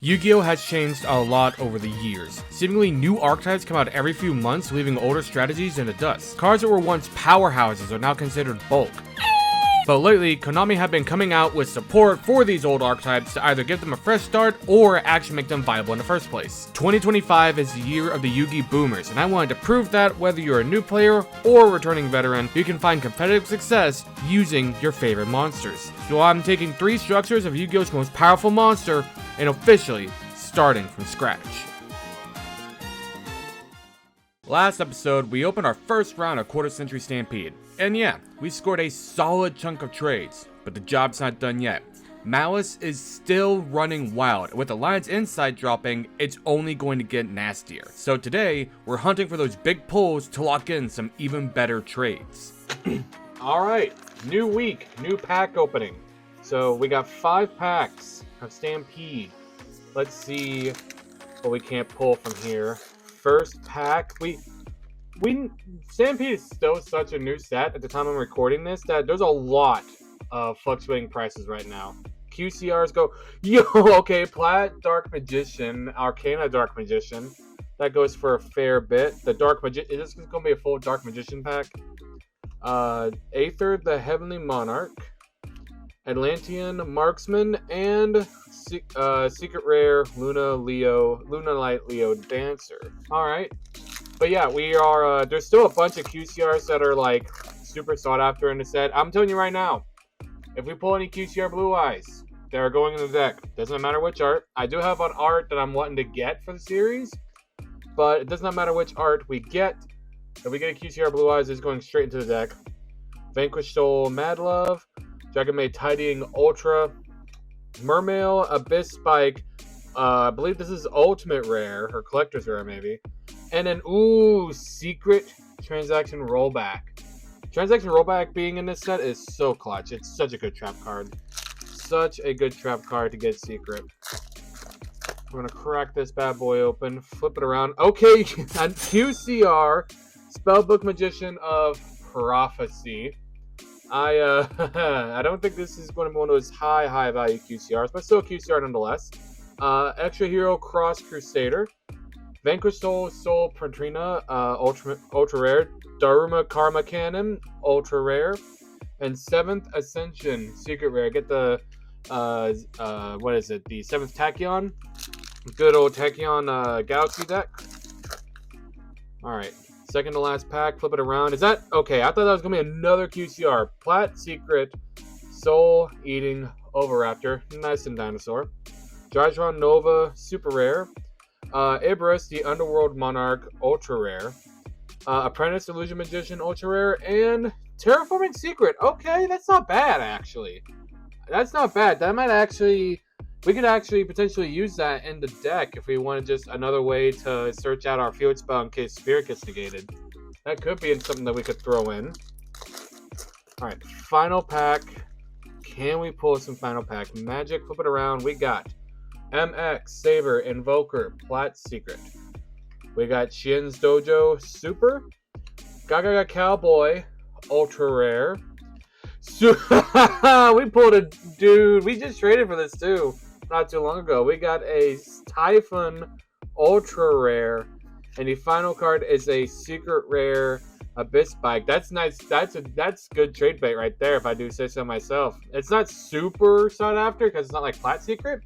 Yu-Gi-Oh! Has changed a lot over the years. Seemingly new archetypes come out every few months, leaving older strategies in the dust. Cards that were once powerhouses are now considered bulk. But lately, Konami have been coming out with support for these old archetypes to either give them a fresh start or actually make them viable in the first place. 2025 is the year of the Yu-Gi boomers, and I wanted to prove that whether you're a new player or a returning veteran, you can find competitive success using your favorite monsters. So I'm taking 3 structures of Yu-Gi-Oh's most powerful monster and officially starting from scratch. Last episode, we opened our first round of Quarter Century Stampede. And yeah, we scored a solid chunk of trades, but the job's not done yet. Malice is still running wild. With Alliance Insight dropping, it's only going to get nastier. So today, we're hunting for those big pulls to lock in some even better trades. Alright, new week, new pack opening. So we got 5 packs of Stampede. Let's see what we can't pull from here. First pack, Stampede is still such a new set at the time I'm recording this that there's a lot of fluctuating prices right now. QCRs go, okay, Plat Dark Magician, Arcana Dark Magician, that goes for a fair bit. The Dark Magician, this is going to be a full Dark Magician pack. Aether the Heavenly Monarch, Atlantean Marksman, and Secret Rare Luna Light Leo Dancer. Alright. But yeah, we are, there's still a bunch of QCRs that are like super sought after in the set. I'm telling you right now, if we pull any QCR Blue Eyes, they're going in the deck. Doesn't matter which art. I do have an art that I'm wanting to get for the series, but it does not matter which art we get. If we get a QCR Blue Eyes, it's going straight into the deck. Vanquish Soul Mad Love, Dragon Maid Tidying Ultra, Mermail Abyss Spike, I believe this is Ultimate Rare, or Collector's Rare maybe. And then, Secret Transaction Rollback. Transaction Rollback being in this set is so clutch. It's such a good trap card. Such a good trap card to get Secret. We're going to crack this bad boy open, flip it around. Okay, and QCR, Spellbook Magician of Prophecy. I don't think this is going to be one of those high value QCRs, but still a QCR nonetheless. Extra Hero Cross Crusader. Vanquish Soul Patrina, ultra rare. Daruma Karma Cannon, ultra rare. And 7th Ascension, secret rare. Get the, what is it? The 7th Tachyon. Good old Tachyon Galaxy deck. Alright, second to last pack, flip it around. Is that, okay, I thought that was going to be another QCR. Plat Secret, Soul Eating Oviraptor, nice and dinosaur. Drytron Nova, super rare. Ibris, the Underworld Monarch, ultra rare. Apprentice Illusion Magician, ultra rare. And Terraforming Secret. Okay, that's not bad, actually. That's not bad. That might actually... We could actually potentially use that in the deck if we wanted just another way to search out our field spell in case Spirit gets negated. That could be something that we could throw in. Alright, final pack. Can we pull some final pack? Magic, flip it around. We got MX, Saber, Invoker, Plat Secret. We got Shin's Dojo, Super. Gaga Cowboy, Ultra Rare. We pulled a dude. We just traded for this too, not too long ago. We got a Typhon, Ultra Rare. And the final card is a Secret Rare Abyss Spike. That's nice. That's good trade bait right there, if I do say so myself. It's not super sought after because it's not like Plat Secret.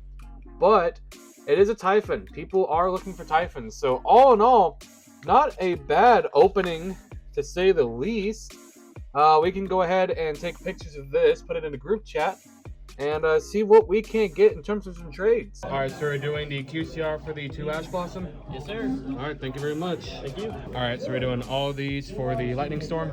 But it is a Typhon. People are looking for Typhons. So all in all, not a bad opening to say the least. We can go ahead and take pictures of this, put it in the group chat, and see what we can get in terms of some trades. Alright, so we're doing the QCR for the 2 Ash Blossom? Yes, sir. Alright, thank you very much. Thank you. Alright, so we're doing all these for the Lightning Storm?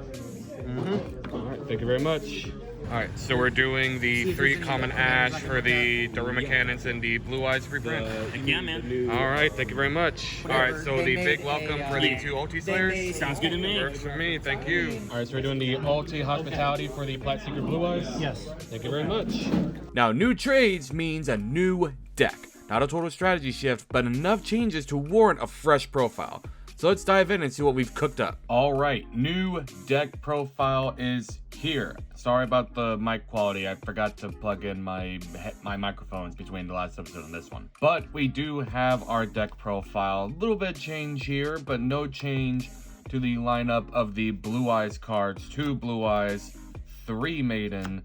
Alright, thank you very much. Alright, so we're doing the 3 common ash for the Daruma Cannons and the Blue Eyes reprint. Yeah, man. Alright, thank you very much. Alright, so the big welcome for the 2 Ulti Slayers. Sounds good to me. Works for me, thank you. Alright, so we're doing the Ulti Hospitality for the Plat Secret Blue Eyes. Yes. Thank you very much. Now, new trades means a new deck. Not a total strategy shift, but enough changes to warrant a fresh profile. So let's dive in and see what we've cooked up. All right, new deck profile is here. Sorry about the mic quality. I forgot to plug in my microphones between the last episode and this one. But we do have our deck profile. A little bit change here, but no change to the lineup of the Blue Eyes cards. 2 Blue Eyes, 3 Maiden,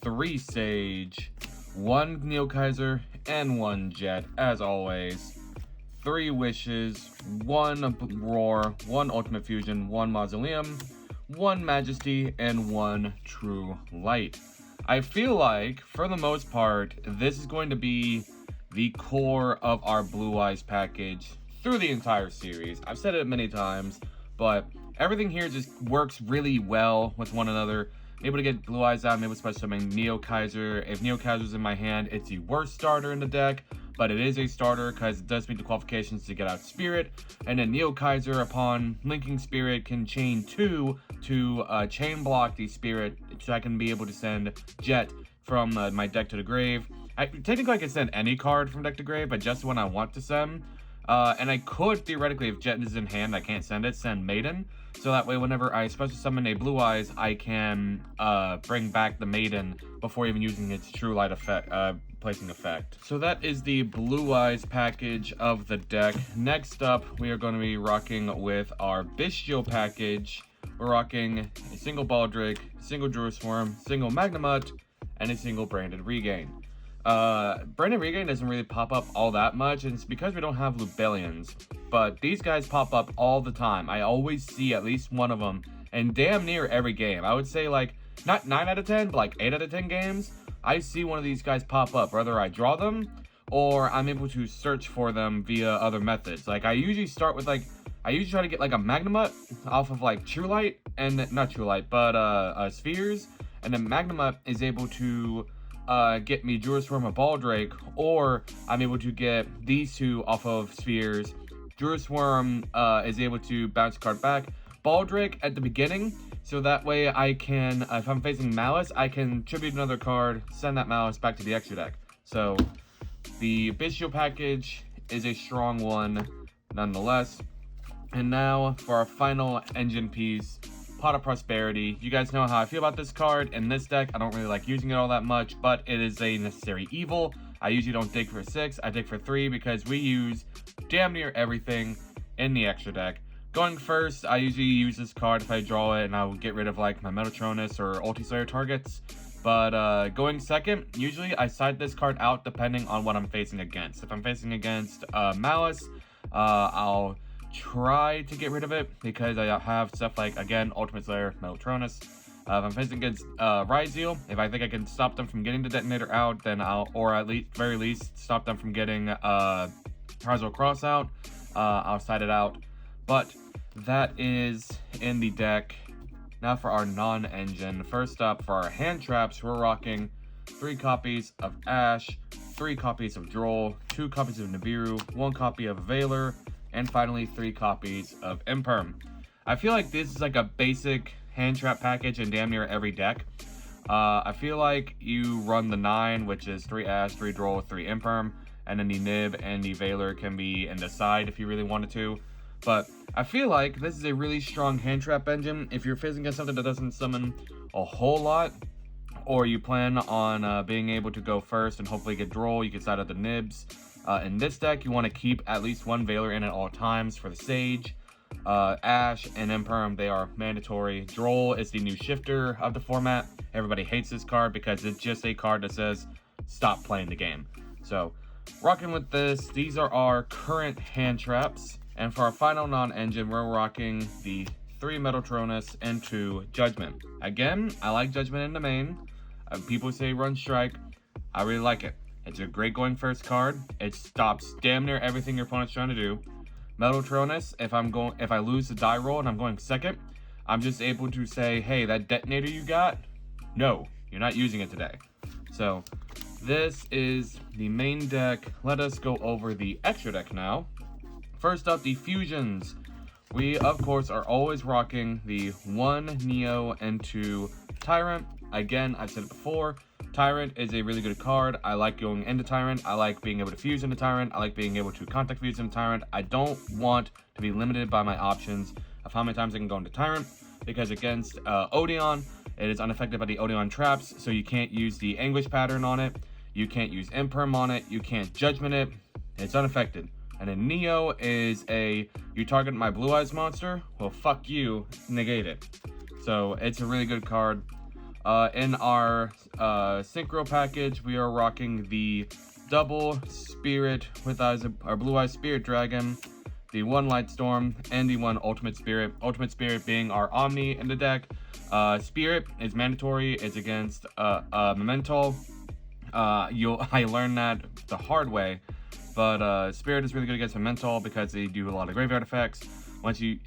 3 Sage, 1 Neokaiser, and 1 Jet, as always. 3 Wishes, 1 Roar, 1 Ultimate Fusion, 1 Mausoleum, 1 Majesty, and 1 True Light. I feel like, for the most part, this is going to be the core of our Blue Eyes package through the entire series. I've said it many times, but everything here just works really well with one another. Able to get Blue Eyes out, I'm able to special summon Neokaiser. If Neokaiser's in my hand, it's the worst starter in the deck, but it is a starter because it does meet the qualifications to get out Spirit. And then Neokaiser, upon linking Spirit, can chain 2 to chain block the Spirit, so I can be able to send Jet from my deck to the grave. Technically, I can send any card from deck to grave, but just when I want to send. And I could, theoretically, if Jet is in hand, I can't send it, send Maiden. So that way, whenever I special summon a Blue Eyes, I can bring back the Maiden before even using its True Light effect, placing effect. So that is the Blue Eyes package of the deck. Next up, we are going to be rocking with our Bestial package. We're rocking a single Baldric, single Druid Swarm, single Magnemite, and a single Branded Regain. Branded Regain doesn't really pop up all that much, and it's because we don't have Lubellions. But these guys pop up all the time. I always see at least one of them, and damn near every game. I would say like, not 9 out of 10, but like 8 out of 10 games, I see one of these guys pop up. Whether I draw them, or I'm able to search for them via other methods. Like, I usually start with like, I usually try to get like a Magnemite off of like True Light, and not True Light, but Spheres, and then Magnemite is able to get me Druid Swarm or Baldrake, or I'm able to get these 2 off of Spheres. Druid Swarm is able to bounce a card back. Baldrake at the beginning, so that way I can, if I'm facing Malice, I can tribute another card, send that Malice back to the extra deck. So the Bestial package is a strong one nonetheless. And now for our final engine piece, Pot of Prosperity. You guys know how I feel about this card. In this deck, I don't really like using it all that much, but it is a necessary evil. I usually don't dig for 6, I dig for 3 because we use damn near everything in the extra deck. Going first, I usually use this card if I draw it, and I'll get rid of like my Metatronus or Ultislayer targets. But going second, usually I side this card out depending on what I'm facing against. If I'm facing against Malice, I'll try to get rid of it because I have stuff like, again, Ultimate Slayer, Metatronus. If I'm facing against Ryzeal, if I think I can stop them from getting the detonator out, then or at least, very least, stop them from getting Ryzeal Cross out, I'll side it out. But that is in the deck. Now for our non-engine. First up, for our hand traps, we're rocking 3 copies of Ash, 3 copies of Droll, 2 copies of Nibiru, 1 copy of Veiler, and finally 3 copies of Imperm. I feel like this is like a basic hand trap package in damn near every deck. I feel like you run the 9, which is 3 Ash, 3 Droll, 3 Imperm, and then the Nib and the Veiler can be in the side if you really wanted to. But I feel like this is a really strong hand trap engine. If you're facing against something that doesn't summon a whole lot, or you plan on being able to go first and hopefully get Droll, you can side out the Nibs. In this deck, you want to keep at least 1 Veiler in at all times for the Sage. Ash and Imperm, they are mandatory. Droll is the new shifter of the format. Everybody hates this card because it's just a card that says, stop playing the game. So, rocking with this, these are our current hand traps. And for our final non-engine, we're rocking the 3 Metatronus and 2 Judgment. Again, I like Judgment in the main. People say run Strike. I really like it. It's a great going first card. It stops damn near everything your opponent's trying to do. Metatronus, if I lose the die roll and I'm going second, I'm just able to say, hey, that detonator you got, no, you're not using it today. So this is the main deck. Let us go over the extra deck now. First up, the fusions. We, of course, are always rocking the 1 Neo and 2 Tyrant. Again, I've said it before, Tyrant is a really good card. I like going into Tyrant. I like being able to fuse into Tyrant. I like being able to contact fuse into Tyrant. I don't want to be limited by my options of how many times I can go into Tyrant, because against Odeon, it is unaffected by the Odeon traps, so you can't use the Anguish pattern on it. You can't use Imperm on it. You can't Judgment it. It's unaffected. And then Neo is you target my Blue Eyes monster, well, fuck you, negate it. So it's a really good card. In our Synchro package, we are rocking the double Spirit with our Blue Eyes Spirit Dragon, the 1 Light Storm, and the 1 Ultimate Spirit. Ultimate Spirit being our Omni in the deck. Spirit is mandatory. It's against Memento. I learned that the hard way, but Spirit is really good against Memento because they do a lot of graveyard effects.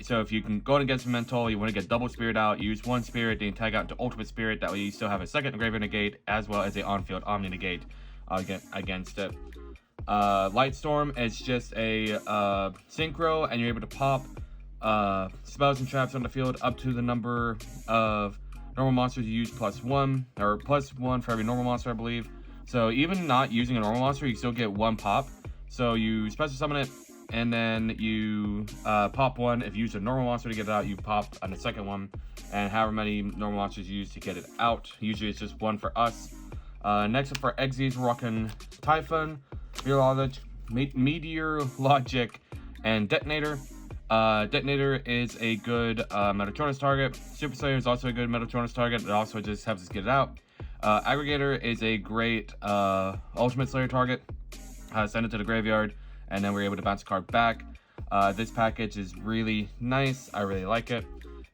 So if you can go against Memento, you want to get double Spirit out, use 1 Spirit, then tag out into Ultimate Spirit. That way you still have a second graveyard negate as well as a on-field Omni negate against it. Light Storm is just a synchro, and you're able to pop spells and traps on the field up to the number of normal monsters you use +1, or +1 for every normal monster, I believe. So even not using a normal monster, you still get 1 pop. So you special summon it, and then you pop 1. If you use a normal monster to get it out, you pop on the second one, and however many normal monsters you use to get it out. Usually it's just 1 for us. Next up for Exes, we're rocking Typhon, Meteor Logic, and Detonator. Detonator is a good Metatronus target. Super Slayer is also a good Metatronus target. It also just helps us get it out. Aggregator is a great Ultimate Slayer target. Send it to the graveyard, and then we're able to bounce a card back. This package is really nice. I really like it.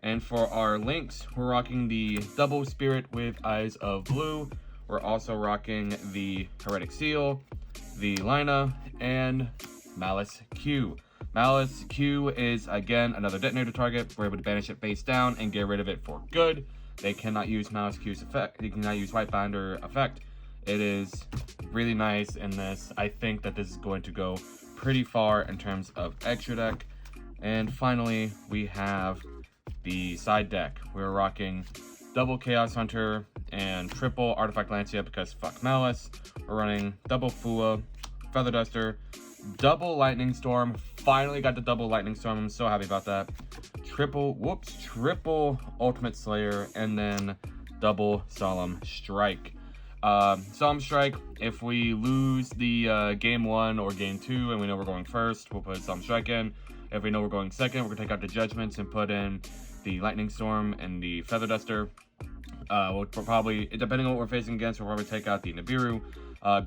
And for our links, we're rocking the Double Spirit with Eyes of Blue. We're also rocking the Heretic Seal, the Lina, and Malice Q. Malice Q is, again, another Detonator target. We're able to banish it face down and get rid of it for good. They cannot use Malice Q's effect. They cannot use White Binder effect. It is really nice in this. I think that this is going to go pretty far in terms of extra deck. And finally, we have the side deck. We're rocking double Chaos Hunter and triple Artifact Lancia because fuck Malice. We're running double Fua, Feather Duster, double Lightning Storm. Finally got the double Lightning Storm. I'm so happy about that. Triple Ultimate Slayer, and then double Solemn Strike. Solemn Strike, if we lose the game 1 or game 2 and we know we're going first, we'll put Solemn Strike in. If we know we're going second, we're gonna take out the Judgments and put in the Lightning Storm and the Feather Duster. We'll probably, depending on what we're facing against, we'll probably take out the Nibiru.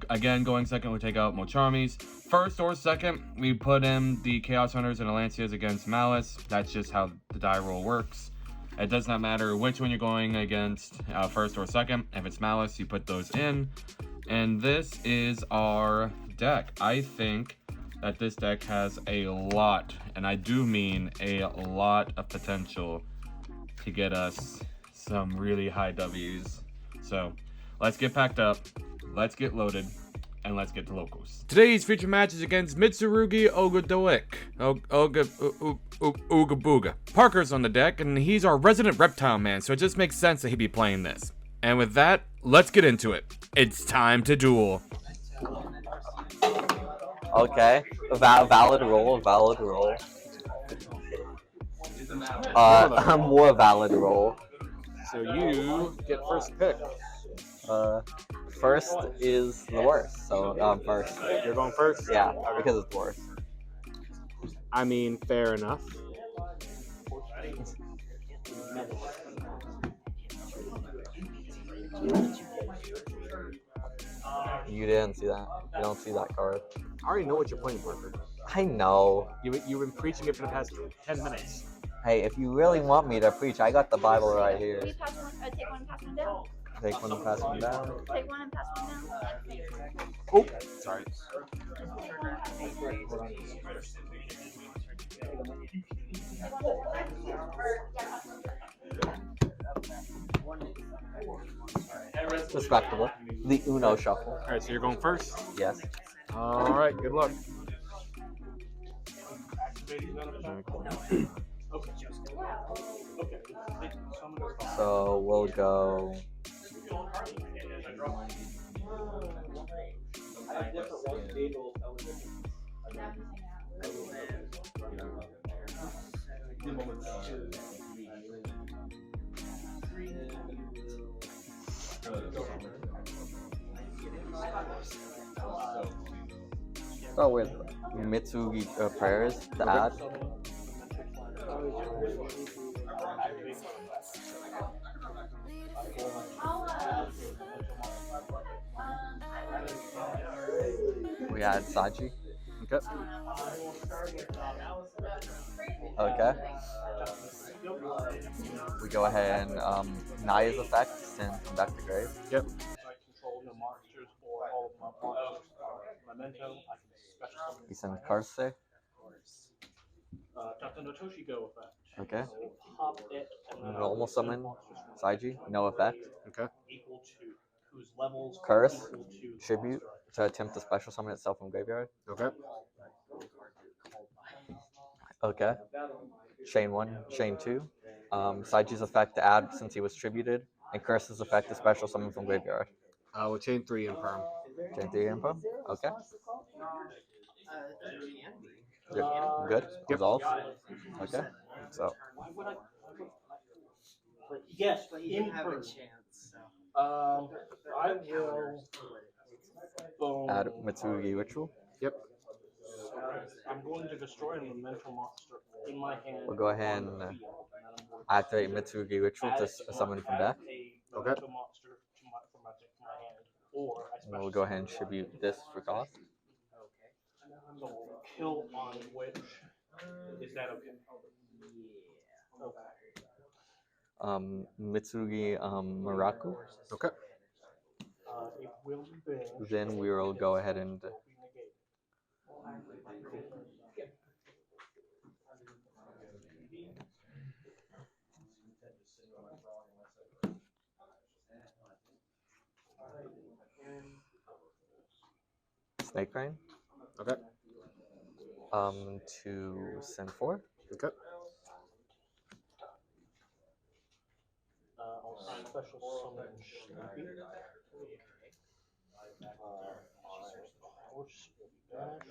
Again, going second, we take out Mochamis. First or second, we put in the Chaos Hunters and Alancias against Malice. That's just how the die roll works. It does not matter which one you're going against, first or second. If it's Malice, you put those in. And this is our deck. I think that this deck has a lot, and I do mean a lot of potential to get us some really high W's. So let's get packed up, let's get loaded, and let's get to locals. Today's feature match is against Mitsurugi Ooga Booga. Parker's on the deck, and he's our resident reptile man, so it just makes sense that he'd be playing this. And with that, let's get into it. It's time to duel. Okay, valid roll. More valid roll. So you get first pick. First is the worst, so first. You're going first? Yeah, because it's worse. I mean, fair enough. You didn't see that. You don't see that card. I already know what you're playing, Parker. I know. You've been preaching it for the past 10 minutes. Hey, if you really want me to preach, I got the Bible right here. Will you pass one, take one and pass one down? Take one and pass one down. Take one and pass one down. Oh, sorry. Respectable. The Uno shuffle. Alright, so you're going first? Yes. Alright, good luck. So we'll go Start with Mitsugi prayers to add. We add Saji. Okay. Okay. We go ahead and Naya's effect, send from back to grave. Yep. We send Karse. Okay. Normal summon Saiji, no effect. Okay. Curse, tribute to attempt to special summon itself from graveyard. Okay. Okay. Chain 1, Chain 2. Saiji's effect to add since he was tributed, and Curse's effect to special summon from graveyard. We'll chain 3 in perm. Chain 3 info. Okay. Good. Yep. Resolve. Okay. So Yes, but you have a chance. I will. add Mitsugi Ritual. Yep. I'm going to destroy an elemental monster in my hand. We'll go ahead and activate Mitsugi Ritual to summon from deck. Okay. And we'll go ahead and tribute this for cost. So kill on which. Is that okay? Mitsugi Muraku. Okay. It will be. Then we will go ahead and Snake Rain. Okay. To send 4. Okay. I'll special summon Snoopy. Horse will be dashed.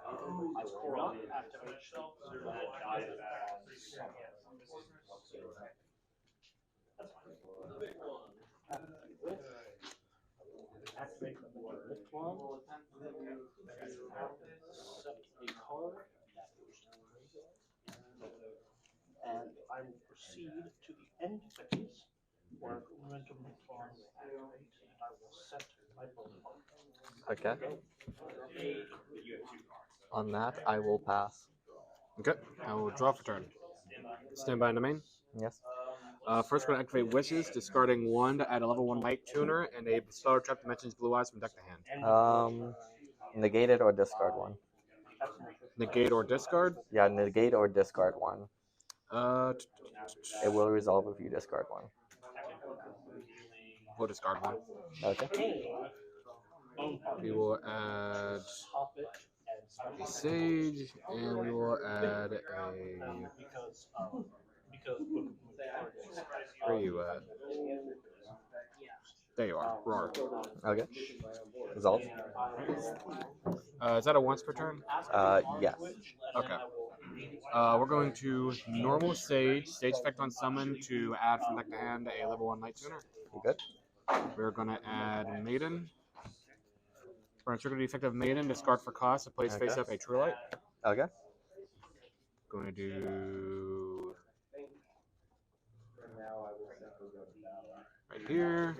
I will not activate activate the lift one. Set a card. And I will proceed to the end phase where momentum farm activates and I will set my bone card. Okay. On that, I will pass. Okay. I will draw for turn. Stand by in the main. Yes. First, we're going to activate Wishes, discarding 1 to add a level 1 Light Tuner and a Stellar Trap Dimensions Blue Eyes from deck to hand. Negate it or discard 1. Negate or discard? Yeah, negate or discard 1. It It will resolve if you discard 1. We'll discard 1. Okay. We will add a Sage, and we will add a... Where are you at? There you are. Roar. Okay. Resolve. Is that a once per turn? Yes. Okay. We're going to normal Sage effect on summon to add from deck to hand a level 1 Light Tuner. You good? We're going to add Maiden. We're going to trigger the effect of Maiden, discard for cost to place face up a True Light. Okay. Going to do right here.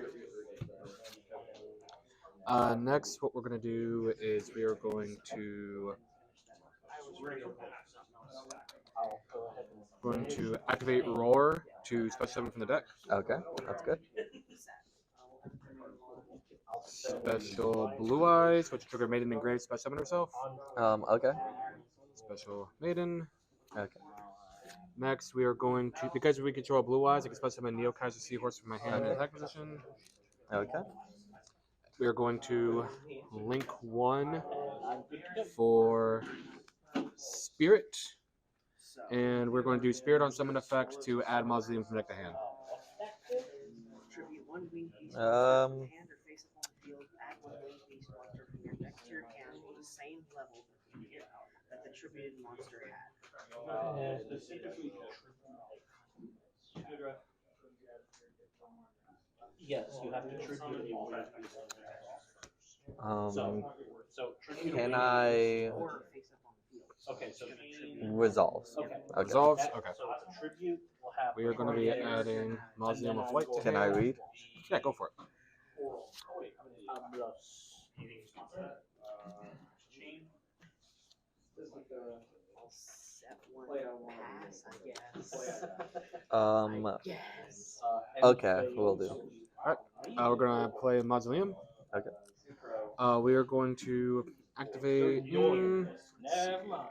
Next, what we're going to do is we are going to activate Roar to special summon from the deck. Okay. That's good. Special Blue Eyes, which trigger Maiden Engraved, special summon herself. Okay. Special Maiden. Okay. Next, we are going to, because we control Blue Eyes, I can special summon Neo Kaiser Seahorse from my hand in attack position. Okay. We are going to link 1 for Spirit, and we're going to do Spirit on summon effect to add Mausoleum from deck to hand. one winged beast Um, monster hand or face up on the field, add one winged beast monster from your deck to your hand on the same level that the tributed monster had. Specifically, yes, you have to tribute all that. So tribute Can a I Or face up on the field. Okay, so resolve? okay. Okay. Resolves. That- Okay. So it's a tribute. We'll have We are going to be target, adding Mausoleum of Light to Can I hand. read? Yeah, go for it. I'll set one pass, I guess. Yes. Okay, we'll do. We're going to play Mausoleum. Okay. We are going to activate. Never mind.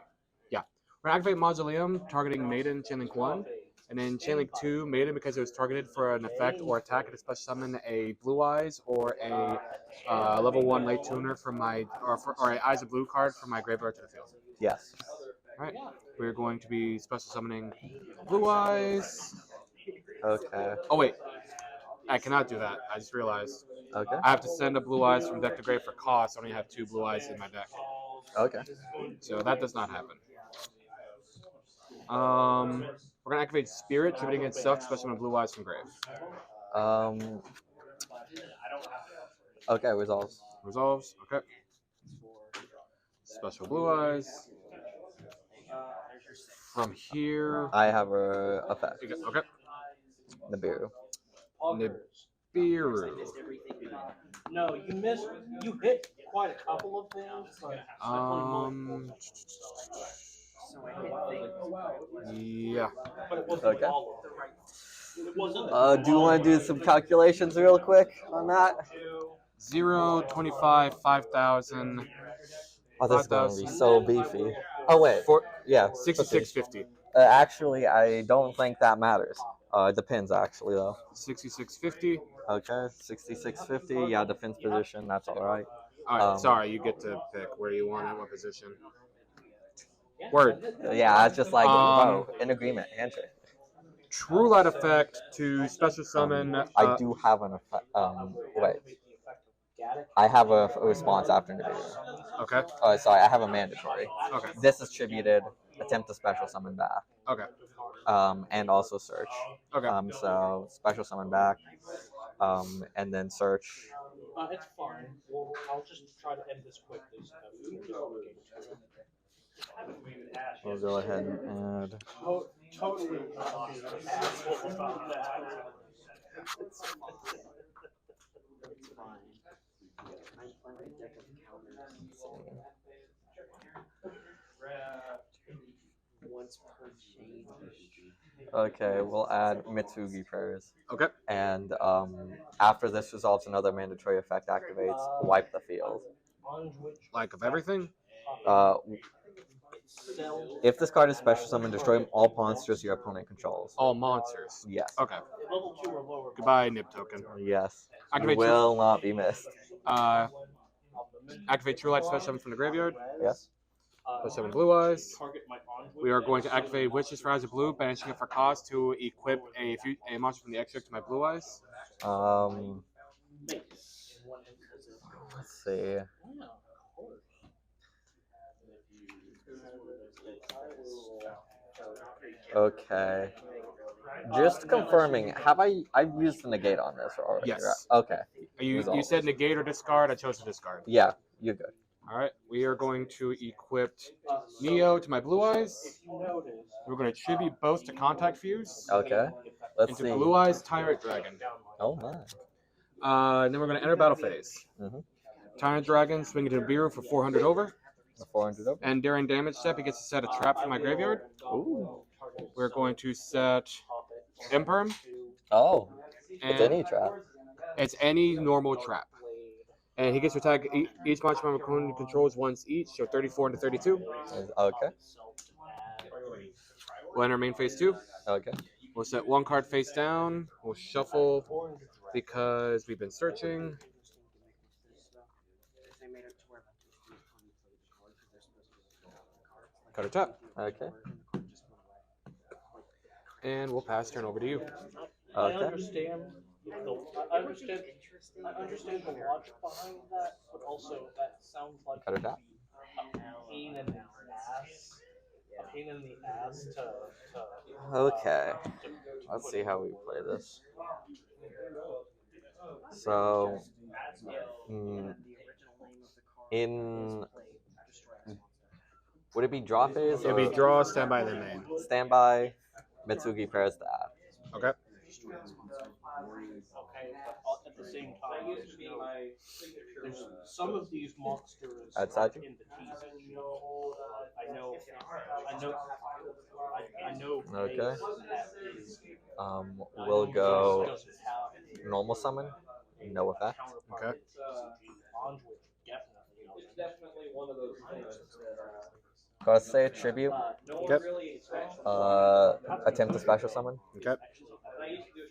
Yeah. We're going to activate Mausoleum, targeting Maiden, Chainlink 1. And then Chainlink 2, Maiden, because it was targeted for an effect or attack, it special summon a Blue Eyes or a level 1 Light Tuner from my, or a Eyes of Blue card from my graveyard to the field. Yes. Alright. We're going to be special summoning Blue Eyes. Okay. Oh, wait. I cannot do that. I just realized. Okay. I have to send a Blue Eyes from deck to grave for cost. I only have 2 Blue Eyes in my deck. Okay. So that does not happen. We're going to activate Spirit, tributing itself, special summon Blue Eyes from grave. Okay, resolves. Resolves. Okay. Special Blue Eyes. From here. I have a effect. Okay. Nibiru. Nibiru. No, you missed. You hit quite a couple of things, but So I hit things. Yeah. but it wasn't Okay. all of them. It wasn't. Do you want to do some calculations real quick on that? 0, 25, 5,000. Oh, this is going to be so beefy. Oh, wait. Yeah. 6650. Actually, I don't think that matters. It depends, actually, though. 6650. Okay, 6650. Yeah, defense position. That's all right. Alright, sorry, you get to pick where you want it, what position. Word. Yeah, it's just like, bro, in agreement, handshake. True Light effect to special summon. I do have an effect. Wait. I have a response after Nibiru. Okay. Oh, sorry, I have a mandatory. Okay. This is tributed. Attempt to special summon back. Okay. And also search. Okay. So special summon back. And then search. It's fine. I'll just try to end this quickly. So that we can get all the games. We'll go ahead and add. Totally not being an asshole about that. It's fine. I'm playing a deck of counters. Once per chain. Okay, we'll add Mitsugi prayers. Okay. And after this resolves, another mandatory effect activates. Wipe the field. Like of everything? If this card is special summoned, destroy all monsters your opponent controls. All monsters. Yes. Okay. Level 2 or lower. Goodbye, Nib token. Yes. Activate Will not be missed. Activate True Light special summon from the graveyard. Yes. Special summon Blue Eyes. Target my Envoy. We are going to activate Witch's Rise of Blue, banishing it for cost to equip a monster from the extract to my Blue Eyes. Let's see. Okay. Just confirming, I've used the negate on this already, Yes. right? Okay. You Resolve. said negate or discard. I chose to discard. Yeah, you're good. All right. We are going to equip Neo to my Blue Eyes. We're going to tribute both to Contact Fuse Okay. Let's into see. Blue Eyes Tyrant Dragon. Oh my. And then we're going to enter battle phase. Mhm. Tyrant Dragon, swing into Nibiru for 400 over. The 400 over. And during damage step, he gets to set a trap from my graveyard. Ooh. We're going to set Imperm. Oh. And It's any trap. it's any normal trap. And he gets to attack each monster my opponent controls once each, so 34 into 32. Okay. We'll enter main phase 2. Okay. We'll set one card face down. We'll shuffle because we've been searching. Cut a tap. Okay. And we'll pass turn over to you. I Okay. understand I understand. I understand the logic behind that, but also that sounds like Cut it out. a pain in the ass. A pain in the ass to Okay. to Let's put see in. how we play this. So, in would it be draw phase It'll be or draw, standby, then main. standby? Mitsugi pairs to add. Okay. Okay, but at the same time, there's some of these monsters Outside you? in the teasing. I know. Okay. That is We'll go doesn't have normal summon. No effect. Okay. Kosei tribute. Okay. Attempt to special summon. Okay.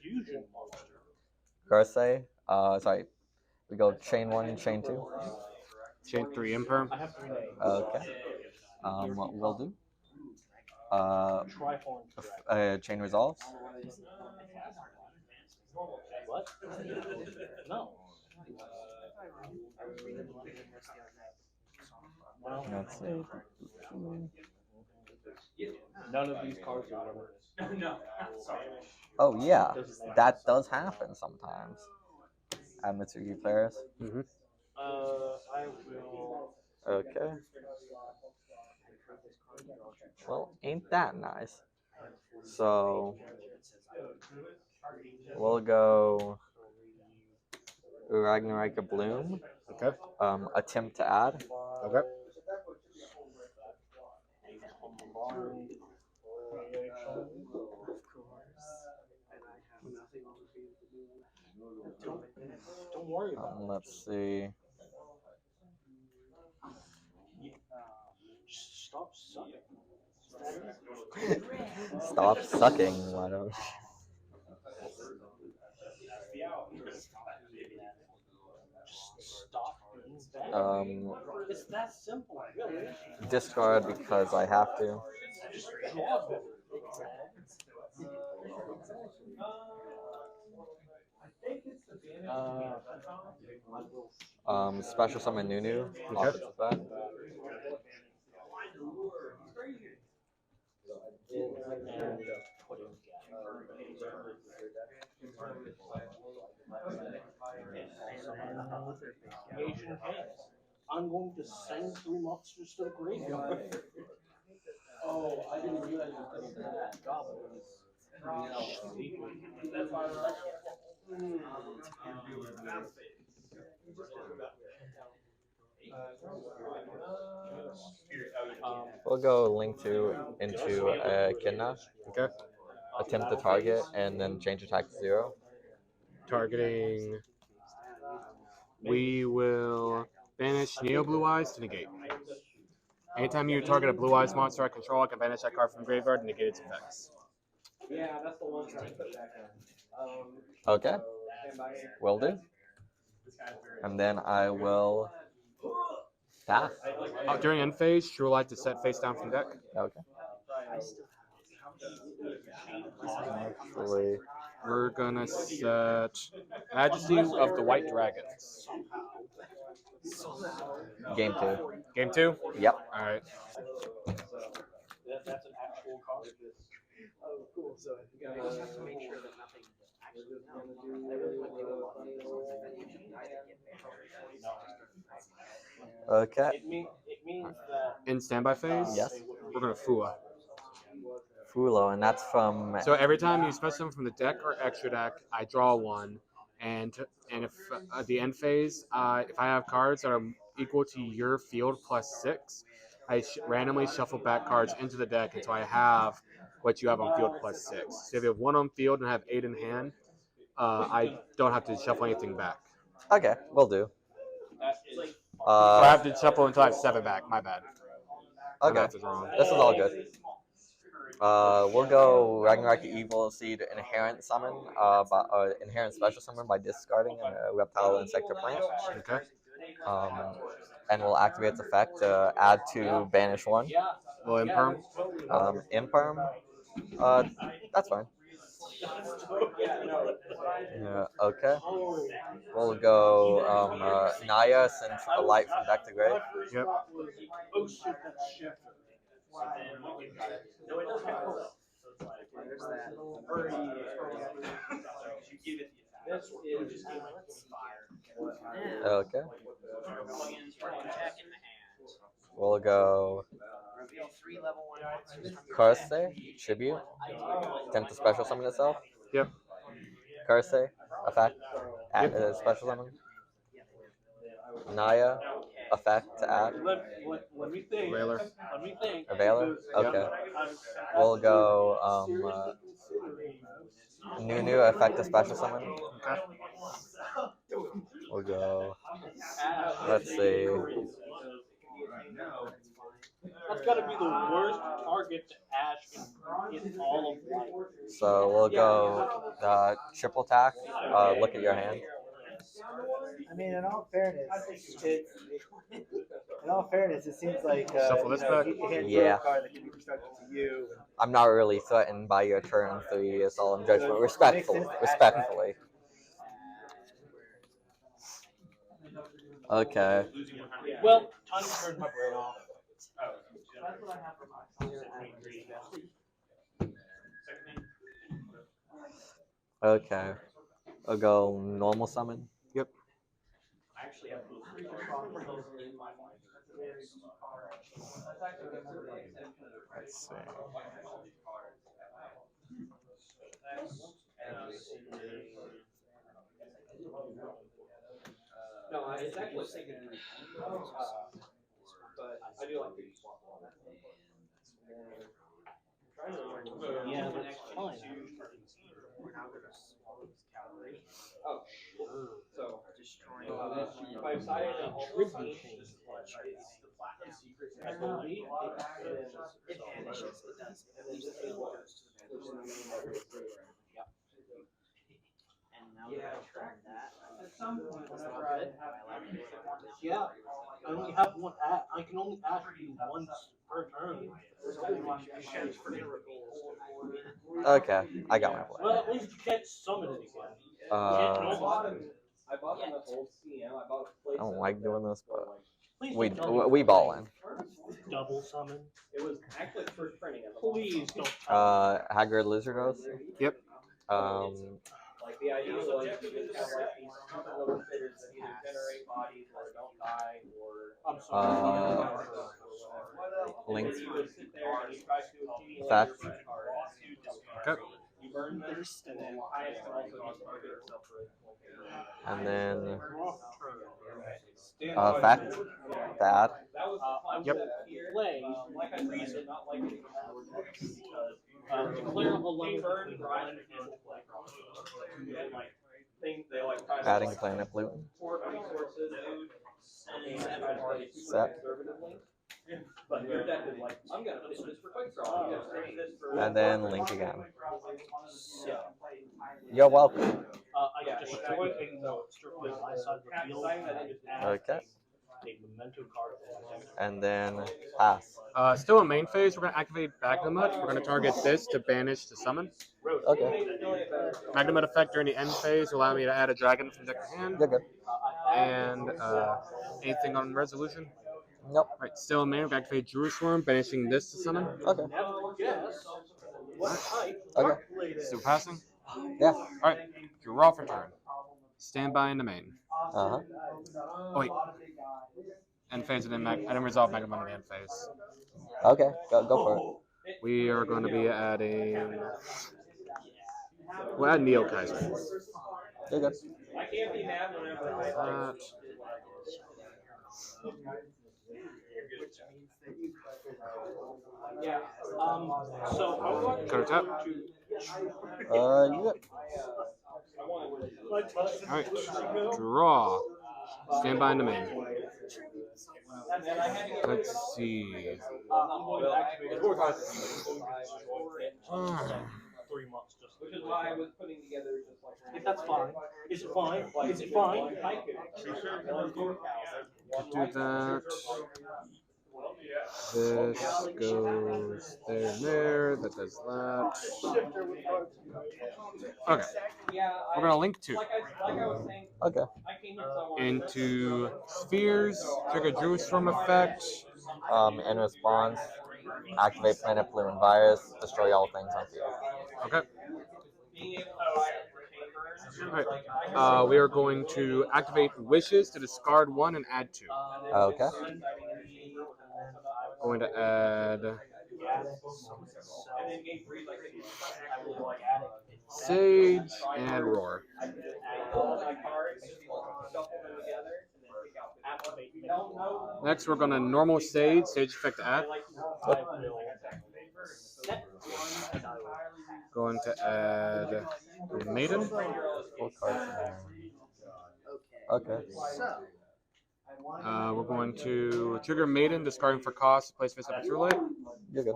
Fusion monster. Kosei. Sorry. We go chain 1, chain 2. Chain 3 imperm. I have 3 names. Okay. Will do. Trihorn. Chain resolves. What? No. Well, Let's see. none of these cards are limited. Oh yeah, that does happen sometimes. At Mitsugi players. Mm-hmm. I will. Okay. Well, ain't that nice? So we'll go Ragnarok Bloom. Okay. Attempt to add. Okay. Don't worry about it. Let's see. Stop sucking. Stop sucking. Why don't? Just stop being bad. It's that simple, really. Discard because I have to. Just draw them. Special summon Nunu. Okay. Opposite that. And put in Asian hands. I'm going to send 3 monsters to the graveyard. Oh, I didn't realize you were doing that. We'll go link to into Echidna. Okay. Attempt to target and then change attack to 0. Targeting. We will banish Neo Blue Eyes to negate. Anytime you target a Blue Eyes monster I control, I can banish that card from graveyard and negate its effects. Yeah, that's the one trying to put back on. Okay. Will do. And then I will pass. During end phase, True Light to set face down from deck. Okay. Actually, We're gonna set Majesty of the White Dragons. game 2. Game 2? Yep. Alright. That's an actual card. Oh, cool. So you We just have to make sure that nothing actually no. I really want to do a lot of these ones that you can either get banned. Okay. It means that In standby phase, Yes. we're gonna Fua. Fulo, and that's from. So every time you special summon from the deck or extra deck, I draw one, and if at the end phase, if I have cards that are equal to your field plus 6, I randomly shuffle back cards into the deck until I have what you have on field plus 6. So if you have 1 on field and have 8 in hand, I don't have to shuffle anything back. Okay, will do. So I have to shuffle until I have 7 back. My bad. My Okay, math is wrong. this is all good. We'll go Ragnarok Evil Seed Inherent Summon, Inherent Special Summon by discarding a Reptile Insector Plant. Okay. And we'll activate its effect to add to Banish 1. Well, Imperm. Imperm. That's fine. Yeah, okay. We'll go Naya sends a light from deck to grave. Yep. Oh shit, that's shifted. There's that. Okay. Plugins for attack in the hand. We'll go Reveal 3 level 1 monsters from your Curse, deck. Tribute, attempt to special summon itself. Yep. Curse, effect, add special summon. Naya, effect to add. Let me think. Whaler. Let me think. A Veiler? because Okay. I'm We'll go seriously considering this. Nunu, effect to special summon. Okay. We'll go. Let's see. That's got to be the worst target to Ash in all of life. So we'll go triple attack. Look at your hand. I mean, in all fairness, it seems like Shuffle this back. you hand Yeah. a card that can be constructed to you. I'm not really threatened by your turn 3 solemn judgment. Respectfully. Okay. Well, time to turn my brain off. Okay. I'll go normal summon. Yep. Let's see. No, it's actually second. But I do like these. Yeah, that's fine. Oh, so Destroying if I decided to also change this one, it's the platinum secret. I believe it vanishes. It does. It leaves the field, goes to the Yep. And now that I turn that, At some point, that's whenever not I good. have I like it. Yeah, I only have one. I can only ask you once per turn. Okay. I got my play. Well, at least you can't summon it again. I bought them at old CM. I bought a place. don't like doing this, but Please we don't tell me we ballin'. double summon. It was actually the first printing of the Please don't tell me. Haggard Lizardos. Yep. Like the idea was you just have like these stupid little critters that either generate bodies or don't die or. I'm sorry. Link. You would sit there and you try to accumulate Fact. your cards. Okay. You burn them, and then highest also just target yourself for. And then Draw turn. fact to add. That was the Yep. concept here. Play. Like I said, not like it Declare a level burn, grind, and like things they like try to Adding like, Planet Pluton. pour resources, food, and try to play super Set. conservatively. But your deck is like, I'm gonna pitch this for quick draw. I'm gonna pitch this for And then Link again. Yeah. You're welcome. I destroyed a note strictly my side of the field and just add Okay. a memento card. And then pass. Still in main phase, we're going to activate Magnemut. We're going to target this to banish to summon. Okay. Magnemut effect during the end phase will allow me to add a dragon from deck to hand. You're good. And anything on resolution? Nope. Right, still in main, we activate Jerusalem, banishing this to summon. Okay. Never guess what type Okay. blade is. Still passing. Yeah. Alright, draw for turn. Stand by in the main. Uh-huh. Oh, wait. End phase, I didn't resolve Magnemut in the end phase. Okay. Go for it. We are going to be adding. We'll add Neo Kaiser. You're good. I can't be mad whenever I That. Yeah. So I want Counter tap. You good. Alright, draw. Stand by in the main. Let's see. I'm going to activate it. 3 months just. Which is why I was putting together just like. If that's fine. Is it fine? Is it fine? Do that. This goes there and there. That does that. Okay. We're gonna link two Okay. into spheres. Trigger Drew Storm effect. In response, activate Planet Blue and Virus, destroy all things on field. Okay. Alright. We are going to activate Wishes to discard one and add two. Okay. Going to add Sage and Roar. Next, we're going to normal Sage effect to add. Going to add Maiden. 4 cards in there. Okay. We're going to trigger Maiden, discarding for cost, place face up a True Light. You're good.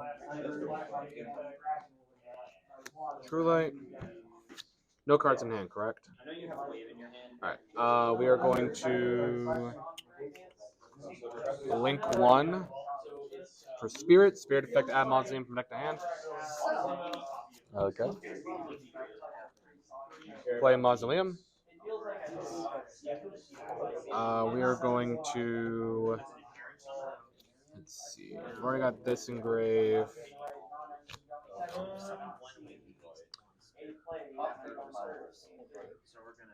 True Light. No cards in hand, correct? Alright. We are going to link one for Spirit. Spirit effect to add Mausoleum from deck to hand. Okay. Play Mausoleum. We are going to, let's see, I've already got this engraved.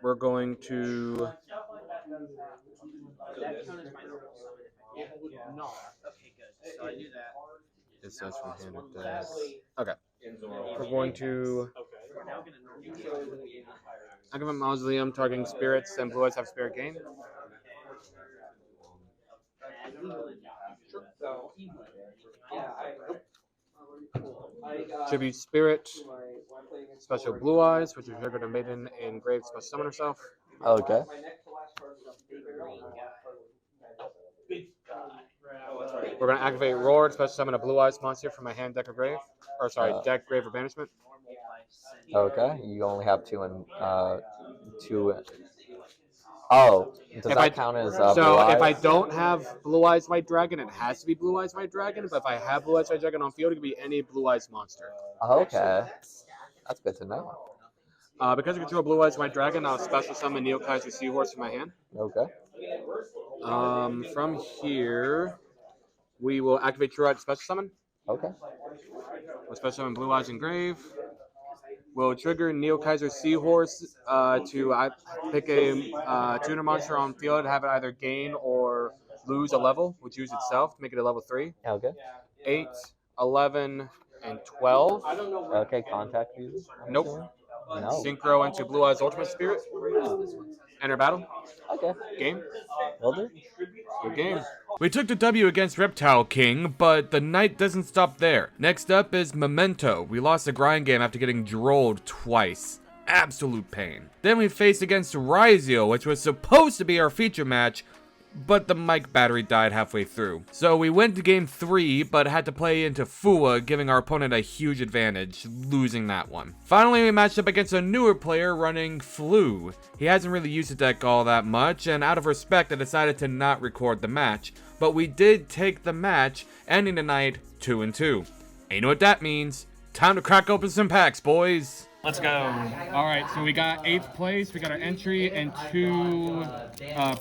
We're going to, it says from hand it does. Okay. We're going to activate Mausoleum, targeting spirits, and blue eyes have spirit gain. Tribute Spirit, special Blue Eyes, which is triggered a Maiden engraved special summon herself. Okay. We're going to activate Roar, special summon a Blue Eyes monster from my hand, deck, or grave. Or sorry, deck, grave, or banishment. Okay. You only have two and two. Oh, does that count as so Blue Eyes? if I don't have Blue Eyes White Dragon, it has to be Blue Eyes White Dragon. But if I have Blue Eyes White Dragon on field, it can be any Blue Eyes monster. Okay. That's good to know. Because I control Blue Eyes White Dragon, I'll special summon Neo Kaiser Seahorse from my hand. Okay. From here, we will activate True Light special summon. Okay. We'll special summon Blue Eyes Engrave. We'll trigger Neo Kaiser Seahorse to pick a tuner monster on field, have it either gain or lose a level. We'll choose itself to make it a level 3. Okay. 8, 11, and 12. Okay, contact views? Nope. No. Synchro into Blue Eyes Ultimate Spirit. Enter battle. Okay. Game. Will do. Good game. We took the W against Reptile King, but the night doesn't stop there. Next up is Memento. We lost the grind game after getting drolled twice. Absolute pain. Then we faced against Raizio, which was supposed to be our feature match, but the mic battery died halfway through. So we went to game 3, but had to play into Fua, giving our opponent a huge advantage, losing that one. Finally, we matched up against a newer player running Flu. He hasn't really used the deck all that much, and out of respect, I decided to not record the match. But we did take the match, ending the night 2-2. And you know what that means? Time to crack open some packs, boys! Let's go. All right, so we got 8th place. We got our entry and 2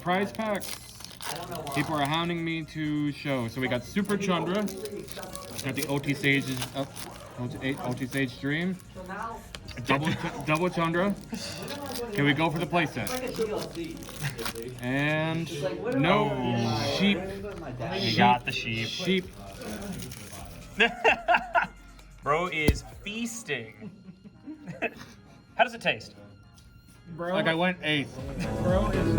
prize packs. People are hounding me to show. So we got Super Chandra. Got the OT Sage Dream. Double Chandra. Can we go for the playset? And no sheep. You got the sheep. Sheep. Bro is feasting. How does it taste? Bro, like I went 8th. Bro is